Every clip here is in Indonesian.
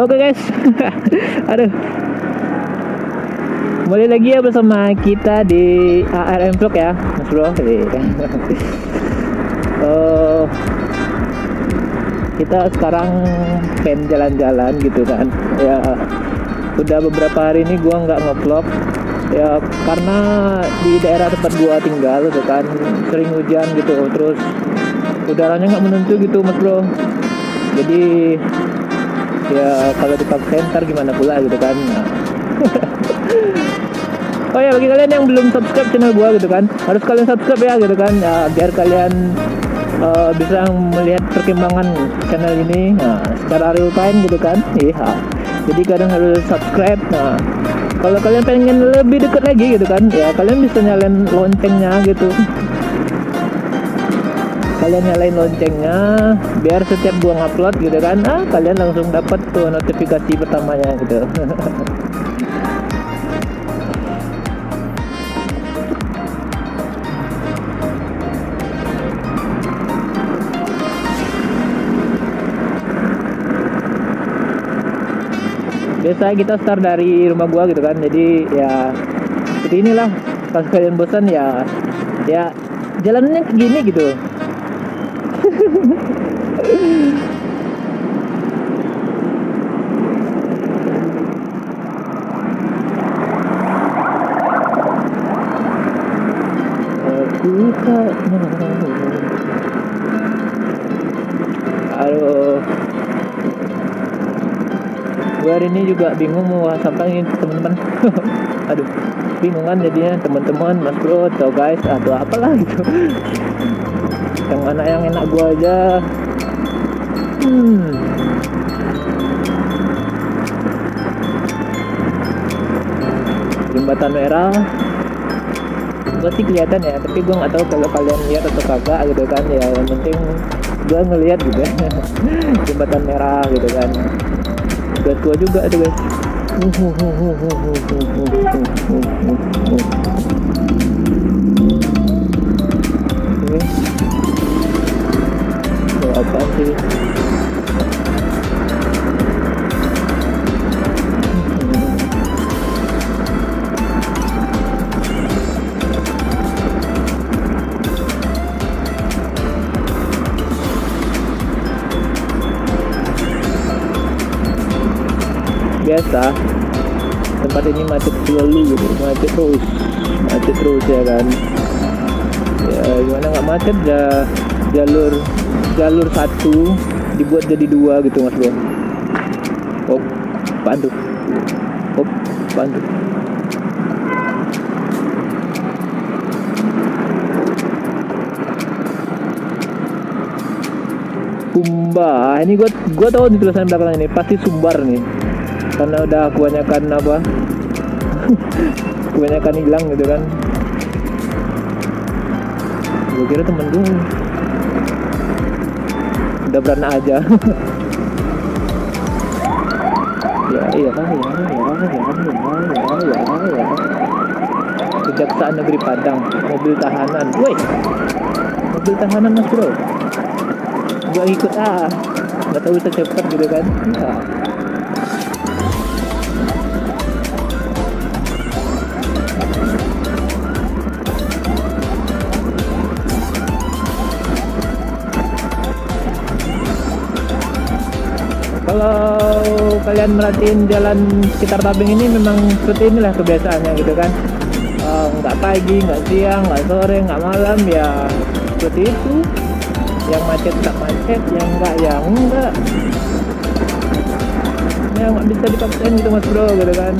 Oke guys, aduh, kembali lagi ya bersama kita di ARM Vlog ya, Mas Bro. Kita sekarang pengen jalan-jalan gitu kan. Ya, udah beberapa hari ini gua nggak ngevlog ya karena di daerah tempat gua tinggal gitu kan sering hujan gitu, terus udaranya nggak menentu gitu Mas Bro. Jadi ya kalau dipaksa ntar gimana pula gitu kan. Oh ya, bagi kalian yang belum subscribe channel gua gitu kan, harus kalian subscribe ya gitu kan, ya, biar kalian bisa melihat perkembangan channel ini secara real time gitu kan. Iya, jadi kalian harus subscribe. Nah, kalau kalian pengen lebih dekat lagi gitu kan, ya kalian bisa nyalain loncengnya gitu. Kalian nyalain loncengnya biar setiap gua ngupload gitu kan, kalian langsung dapat tuh notifikasi pertamanya gitu. Biasa kita start dari rumah gua gitu kan, jadi ya seperti inilah. Pas kalian bosan ya jalannya gini gitu. Aku tak mau. Aduh, gue hari ini juga bingung mau apa ini teman-teman. Aduh, bingung kan jadinya teman-teman, Mas Bro atau guys atau apalah gitu. Yang mana yang enak gua aja. Jembatan merah gua sih kelihatan ya, tapi gua nggak tahu kalau kalian lihat atau kagak gitu kan. Ya yang penting gua ngelihat gitu. Jembatan merah gitu kan, buat gua juga tuh guys. Apaan sih? Biasa tempat ini macet selalu gitu, macet terus ya kan. Ya gimana nggak macet ya, jalur satu dibuat jadi dua gitu Mas Bro. Pandu. Sumba. Ini gua tahu di tulisan belakang ini pasti Sumbar nih. Karena udah kebanyakan apa? Kebanyakan hilang gitu kan. Gua kira temen gue udah beranak aja. ya. Kejaksaan Negeri Padang, mobil tahanan. Woi, mobil tahanan Mas Bro. Gua ikut nggak tahu bisa cepet gitu kan. Ya. Kalau kalian merhatiin jalan sekitar Tabing ini memang seperti inilah kebiasaannya gitu kan. Nggak pagi, nggak siang, nggak sore, nggak malam, ya seperti itu. Yang macet tak macet, yang enggak ya enggak. Ya nggak bisa dipaksain gitu Mas Bro gitu kan.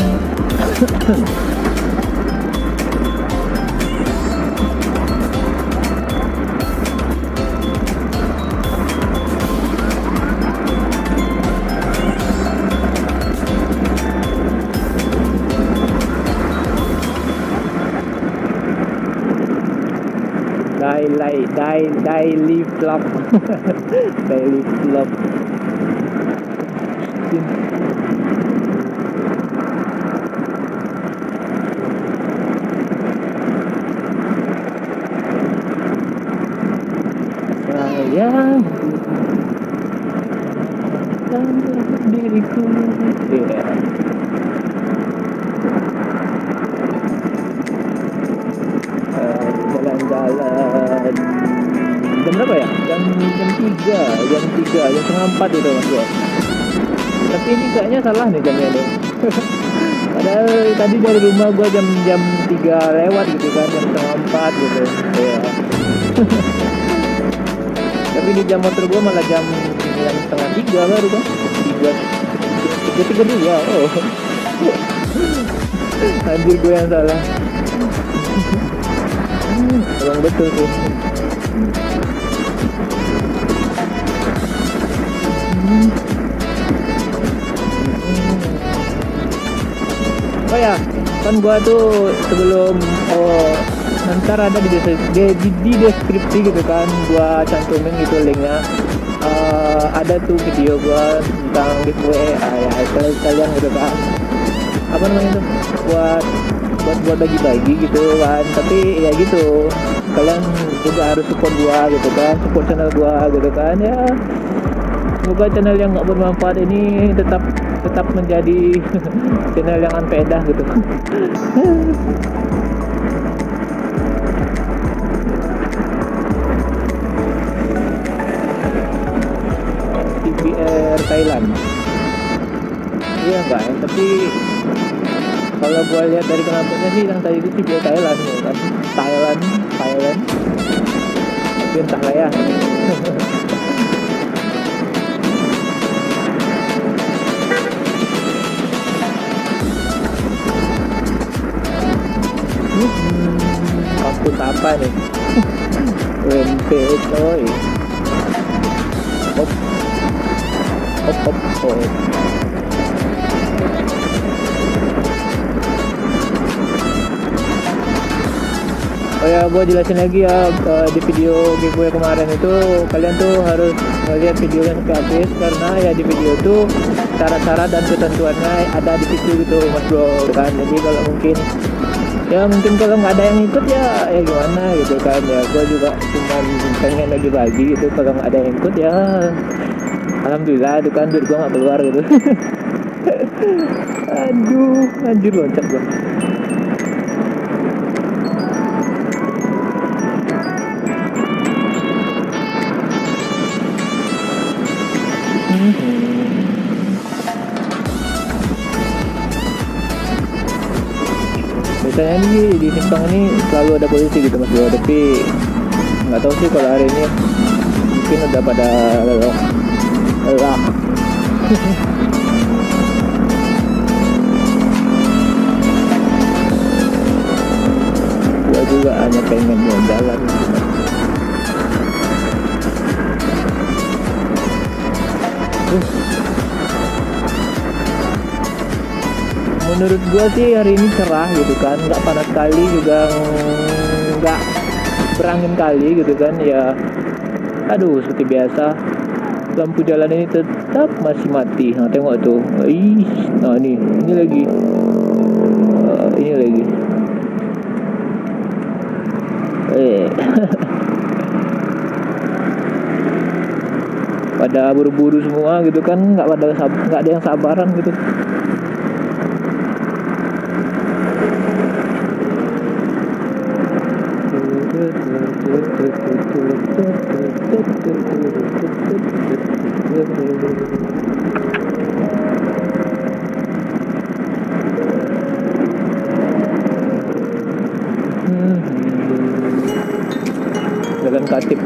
daily vlog. Daily vlog. Sayang diriku. Yeah. Jalan-jalan jam berapa ya? Jam 3, jam 3, jam 3:30 itu mas bro. Tapi ini kayaknya salah nih jamnya nih. Padahal tadi dari rumah gua jam 3 lewat gitu kan, jam 3:30 gitu. Ya. Tapi di jam motor gua malah jam 2:30 baru kan. 3:32. Oh. Anjir gue yang salah. Emang betul sih. Oh ya, kan gua tuh sebelum ntar ada di deskripsi gitu kan, gua cantumin gitu linknya. Ada tuh video gua tentang giveaway, ya kalian gitu kan. Apa namanya tuh? Buat bagi-bagi gitu kan. Tapi ya gitu, kalian juga harus support gua gitu kan, support channel gua gitu kan ya. Semoga channel yang nggak bermanfaat ini tetap menjadi channel yang unfaedah gitu. TBR Thailand. Iya enggak ya, tapi kalau gua lihat dari knalpotnya sih yang tadi itu TBR Thailand ya kan. Thailand. Tapi entah lah ya. Kampus apa nih? UMP coy. Hop. Oh ya, gue jelasin lagi ya, di video giveaway kemarin itu kalian tuh harus melihat videonya sampai habis, karena ya di video tuh syarat-syarat dan ketentuannya ada di situ gitu mas bro kan. Jadi kalau mungkin kalau nggak ada yang ikut ya gimana gitu kan ya, gue juga cuman pengen bagi gitu. Kalau nggak ada yang ikut ya alhamdulillah itu kan, duit gue nggak keluar gitu. Aduh, anjir loncat gue. Biasanya nih di simpang ini selalu ada polisi gitu mas bro, tapi nggak tahu sih kalau hari ini mungkin udah pada lelah. Gua juga hanya pengen jalan gitu. Menurut gua sih hari ini cerah gitu kan, nggak panas kali juga nggak berangin kali gitu kan ya. Aduh, seperti biasa lampu jalan ini tetap masih mati. Nah tengok tuh, nah ini lagi pada buru-buru semua gitu kan, nggak ada yang sabaran gitu. Jalan Katip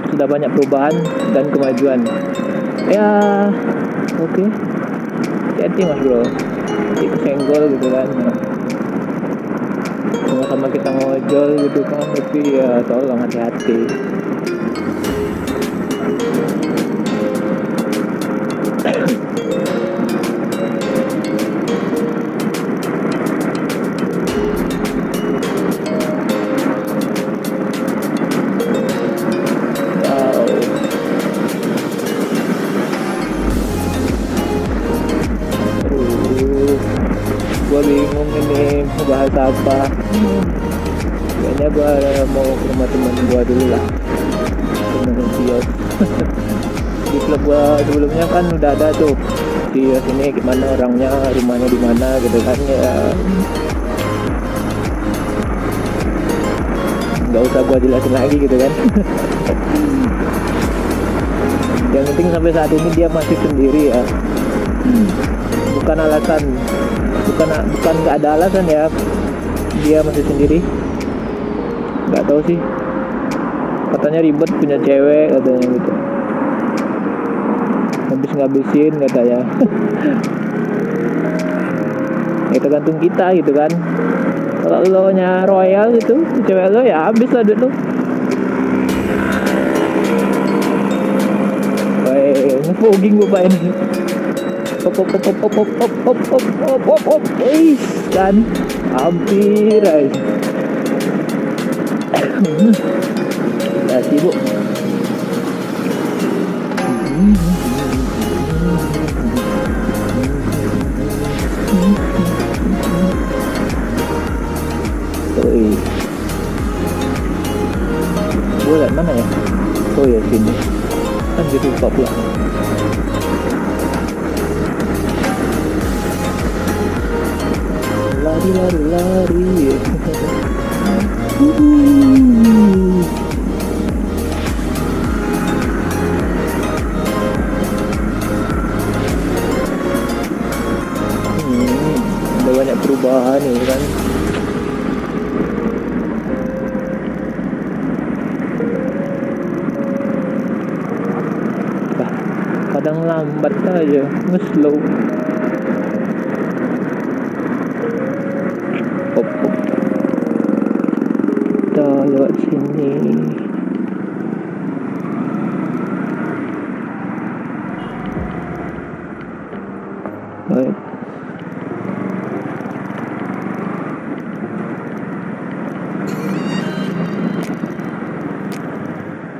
sudah banyak perubahan dan kemajuan ya. Oke. Hati-hati mas bro, nanti kesenggol gitu kan. Sama-sama kita ngojol gitu kan, tapi ya tolong hati-hati. bahas apa. Kayaknya gue mau ke rumah teman gue dulu lah, temen Sios. Di klub gue sebelumnya kan udah ada tuh Sios ini, gimana orangnya, rumahnya di mana gitu kan ya. Nggak usah gue jelasin lagi gitu kan. Yang penting sampai saat ini dia masih sendiri ya. Bukan alasan, bukan nggak ada alasan ya, dia masih sendiri. Nggak tahu sih, katanya ribet punya cewek katanya gitu, ngabisin katanya. Ya tergantung kita gitu kan. Kalau lo nya royal gitu cewek lo, ya habis lah duit lo. Ngefogging gue pak ini. Pop, kan hampir aja. Ya sibuk. Gue liat mana ya? Oh ya sini. Kan jadi lupa pula. Lari. Ada banyak perubahan nih kan. Kadang lambat aja, nge-slow. Kita lewat sini. Baik.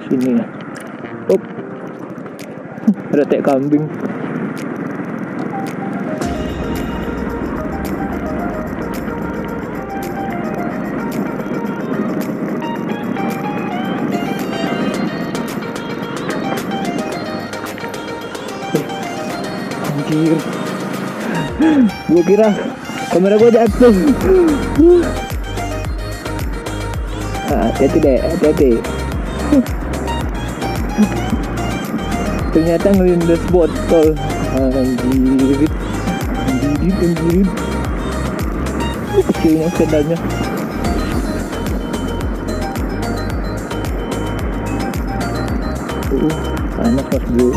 Sini ya. Ada tek kambing. Anjir. Gua kira kamera gua jatuh. Hati-hati deh, hati-hati. Ternyata ngelindas botol. Anjir. Kecilnya sepedanya. Panas mas bro.